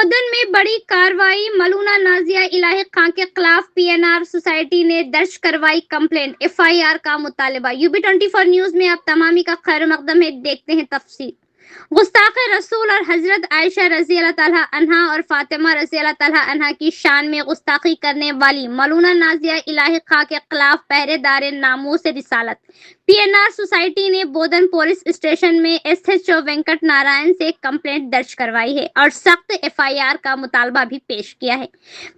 بودھن میں بڑی کارروائی، ملونہ نازیہ الہی خان کے خلاف PNR سوسائٹی نے درج کروائی کمپلینٹ، FIR کا مطالبہ۔ UB24 نیوز میں اب تمامی کا خیر مقدم ہے، دیکھتے ہیں تفصیل۔ گستاخ رسول اور حضرت عائشہ رضی اللہ تعالیٰ عنہا اور فاطمہ رضی اللہ تعالیٰ عنہا کی شان میں گستاخی کرنے والی ملونہ نازیہ الہی خان کے خلاف پہرے دار ناموس رسالت PNR سوسائٹی نے بودھن پولیس اسٹیشن میں SHO وینکٹ نارائن سے کمپلینٹ درج کروائی ہے اور سخت FIR کا مطالبہ بھی پیش کیا ہے۔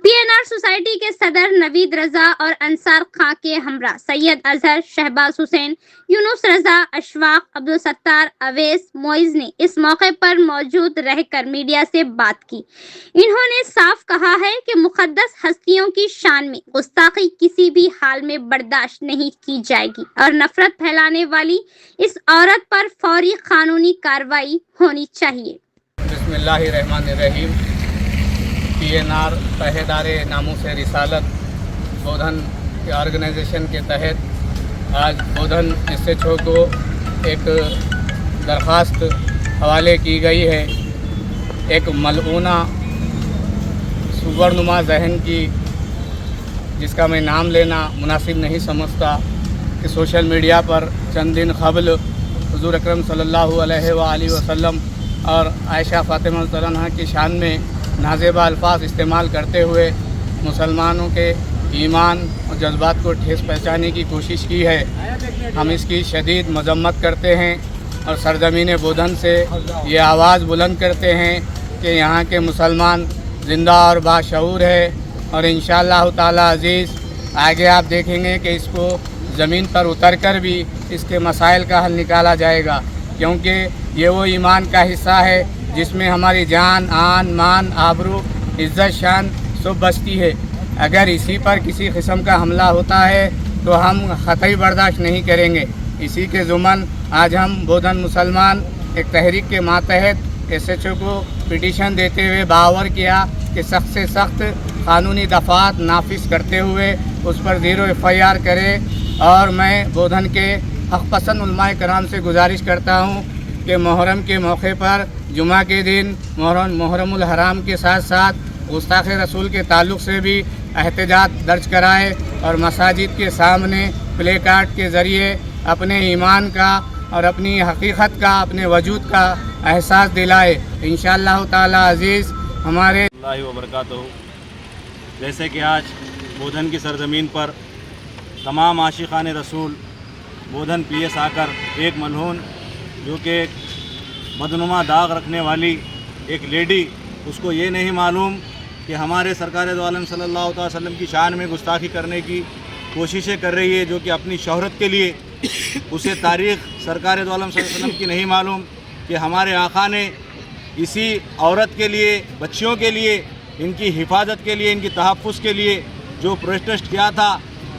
PNR سوسائٹی کے صدر نوید رضا اور انصار خان کے ہمراہ سید اظہر، شہباز حسین، یونس رضا، اشفاق، عبدالستار، اویس، معز نے اس موقع پر موجود رہ کر میڈیا سے بات کی۔ انہوں نے صاف کہا ہے کہ مقدس ہستیوں کی شان میں گستاخی کسی بھی حال میں برداشت نہیں کی جائے گی اور نفرت پھیلانے والی اس عورت پر فوری قانونی کارروائی ہونی چاہیے۔ بسم اللہ الرحمن الرحیم۔ PNR پہرےدار ناموس رسالت بودھن کے آرگنائزیشن کے تحت آج بودھن SHO کو ایک درخواست حوالے کی گئی ہے، ایک ملعونہ صورنما ذہن کی، جس کا میں نام لینا مناسب نہیں سمجھتا، کہ سوشل میڈیا پر چند دن قبل حضور اکرم صلی اللہ علیہ وآلہ وسلم اور عائشہ فاطمہ رضی اللہ عنہا کی شان میں نازیبہ الفاظ استعمال کرتے ہوئے مسلمانوں کے ایمان اور جذبات کو ٹھیس پہنچانے کی کوشش کی ہے۔ ہم اس کی شدید مذمت کرتے ہیں اور سرزمین بودھن سے یہ آواز بلند کرتے ہیں کہ یہاں کے مسلمان زندہ اور باشعور ہے، اور انشاءاللہ تعالی عزیز آگے آپ دیکھیں گے کہ اس کو زمین پر اتر کر بھی اس کے مسائل کا حل نکالا جائے گا، کیونکہ یہ وہ ایمان کا حصہ ہے جس میں ہماری جان، آن، مان، آبرو، عزت، شان سب بستی ہے۔ اگر اسی پر کسی قسم کا حملہ ہوتا ہے تو ہم قطعی برداشت نہیں کریں گے۔ اسی کے ضمن آج ہم بودھن مسلمان ایک تحریک کے ماتحت SHO کو پٹیشن دیتے ہوئے باور کیا کہ سخت سے سخت قانونی دفعات نافذ کرتے ہوئے اس پر زیرو FIR کرے، اور میں بودھن کے حق پسند علماء کرام سے گزارش کرتا ہوں کہ محرم کے موقع پر جمعہ کے دن محرم الحرام کے ساتھ ساتھ گستاخ رسول کے تعلق سے بھی احتجاج درج کرائے اور مساجد کے سامنے پلے کارڈ کے ذریعے اپنے ایمان کا اور اپنی حقیقت کا، اپنے وجود کا احساس دلائے۔ انشاءاللہ تعالی عزیز ہمارے اللہ وبرکاتہ۔ جیسے کہ آج بودھن کی سرزمین پر تمام عاشقان رسول بودھن PS آ کر ایک ملعون جو کہ ایک بدنما داغ رکھنے والی ایک لیڈی، اس کو یہ نہیں معلوم کہ ہمارے سرکار دو عالم صلی اللہ علیہ وسلم کی شان میں گستاخی کرنے کی کوششیں کر رہی ہے، جو کہ اپنی شہرت کے لیے اسے تاریخ سرکار دو عالم صلی اللہ علیہ وسلم کی نہیں معلوم کہ ہمارے آقا نے اسی عورت کے لیے، بچیوں کے لیے، ان کی حفاظت کے لیے، ان کی تحفظ کے لیے جو پروٹیسٹ کیا تھا۔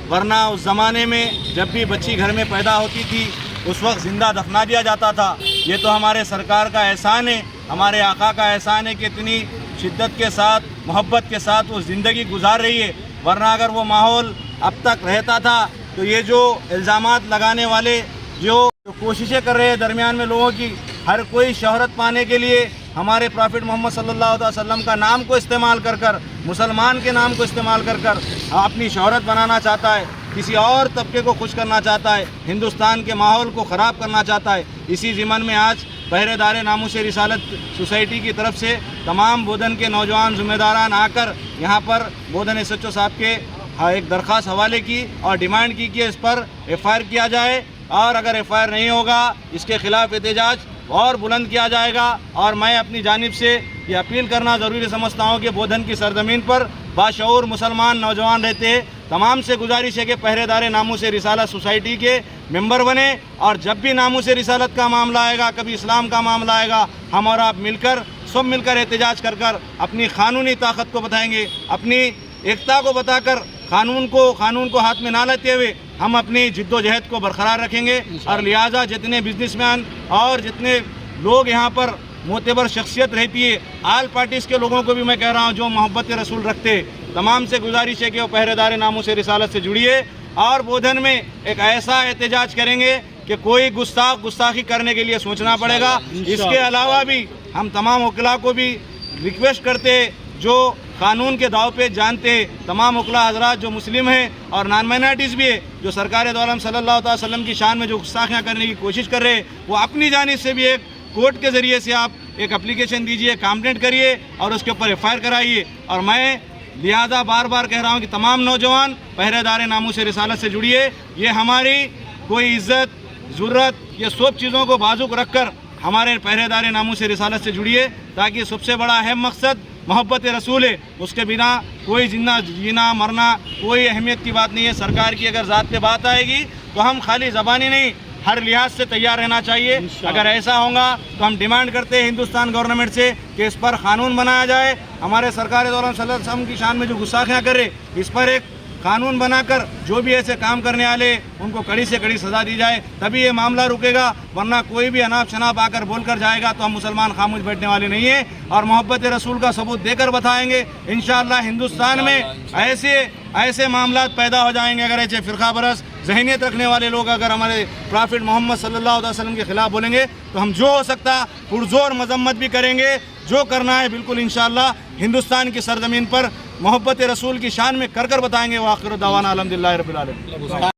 ورنہ اس زمانے میں جب بھی بچی گھر میں پیدا ہوتی تھی اس وقت زندہ دفنا دیا جاتا تھا۔ یہ تو ہمارے سرکار کا احسان ہے، ہمارے آقا کا احسان ہے کہ اتنی شدت کے ساتھ، محبت کے ساتھ وہ زندگی گزار رہی ہے۔ ورنہ اگر وہ ماحول اب تک رہتا تھا تو یہ جو الزامات لگانے والے جو کوششیں کر رہے ہیں درمیان میں لوگوں کی، ہر کوئی شہرت پانے کے لیے ہمارے پرافٹ محمد صلی اللہ علیہ وسلم کا نام کو استعمال کر کر، مسلمان کے نام کو استعمال کر کر اپنی شہرت بنانا چاہتا ہے، کسی اور طبقے کو خوش کرنا چاہتا ہے، ہندوستان کے ماحول کو خراب کرنا چاہتا ہے۔ اسی ضمن میں آج پہرے دار ناموس رسالت سوسائٹی کی طرف سے تمام بودھن کے نوجوان ذمہ داران آ کر یہاں پر بودھن SHO صاحب کے ایک درخواست حوالے کی اور ڈیمانڈ کی کہ اس پر FIR کیا جائے، اور اگر FIR نہیں ہوگا اس کے خلاف احتجاج اور بلند کیا جائے گا۔ اور میں اپنی جانب سے یہ اپیل کرنا ضروری سمجھتا ہوں کہ بودھن کی سرزمین پر باشعور مسلمان نوجوان رہتے ہیں، تمام سے گزارش ہے کہ پہرے دار ناموس رسالت سوسائٹی کے ممبر بنے، اور جب بھی ناموس رسالت کا معاملہ آئے گا، کبھی اسلام کا معاملہ آئے گا، ہم اور آپ سب مل کر احتجاج کر کر اپنی قانونی طاقت کو بتائیں گے، اپنی ایکتا کو بتا کر قانون کو ہاتھ میں نہ لیتے ہوئے ہم اپنی جد و جہد کو برقرار رکھیں گے۔ اور لہٰذا جتنے بزنس مین اور جتنے لوگ یہاں پر معتبر شخصیت رہتی ہے، آل پارٹیز کے لوگوں کو بھی میں کہہ رہا ہوں جو محبت رسول رکھتے، تمام سے گزارش ہے کہ وہ پہرے دار ناموس رسالت سے جڑیے، اور بودھن میں ایک ایسا احتجاج کریں گے کہ کوئی گستاخی کرنے کے لیے سوچنا پڑے گا۔ اس کے علاوہ بھی ہم تمام وکلاء کو بھی ریکویسٹ کرتے جو قانون کے داؤ پہ جانتے تمام وکلا حضرات جو مسلم ہیں اور نان مائنارٹیز بھی ہے جو سرکار دو عالم صلی اللہ تعالی وسلم کی شان میں جو گستاخیاں کرنے کی کوشش کر رہے وہ اپنی جانب سے بھی ایک کورٹ کے ذریعے سے آپ ایک اپلیکیشن دیجئے، کمپلینٹ کریے اور اس کے اوپر ایف آئی آر کرائیے. اور میں لہذا بار بار کہہ رہا ہوں کہ تمام نوجوان پہرے دار ناموس رسالت سے جڑیے. یہ ہماری کوئی عزت ضرورت یہ سب چیزوں کو بازوق رکھ کر ہمارے پہرے دار ناموس رسالت سے جڑیے تاکہ سب سے بڑا اہم مقصد محبت رسول ہے. اس کے بنا کوئی جینا مرنا کوئی اہمیت کی بات نہیں ہے. سرکار کی اگر ذات پہ بات آئے گی تو ہم خالی زبانی نہیں ہر لحاظ سے تیار رہنا چاہیے. اگر ایسا ہوگا تو ہم ڈیمانڈ کرتے ہیں ہندوستان گورنمنٹ سے کہ اس پر قانون بنایا جائے. ہمارے سرکار دو عالم صلی اللہ علیہ وسلم کی شان میں جو گستاخیاں کر رہے اس پر ایک قانون بنا کر جو بھی ایسے کام کرنے والے ان کو کڑی سے کڑی سزا دی جائے تبھی یہ معاملہ رکے گا. ورنہ کوئی بھی اناپ شناپ آ کر بول کر جائے گا تو ہم مسلمان خاموش بیٹھنے والے نہیں ہیں اور محبت رسول کا ثبوت دے کر بتائیں گے. انشاءاللہ ہندوستان میں ایسے معاملات پیدا ہو جائیں گے. اگر ایسے فرقہ برس ذہنیت رکھنے والے لوگ اگر ہمارے پرافٹ محمد صلی اللہ علیہ وسلم کے خلاف بولیں گے تو ہم جو ہو سکتا پرزور مذمت بھی کریں گے. جو کرنا ہے بالکل انشاءاللہ ہندوستان کی سرزمین پر محبت رسول کی شان میں کر بتائیں گے. وآخر دعوانا الحمدللہ رب العالمین.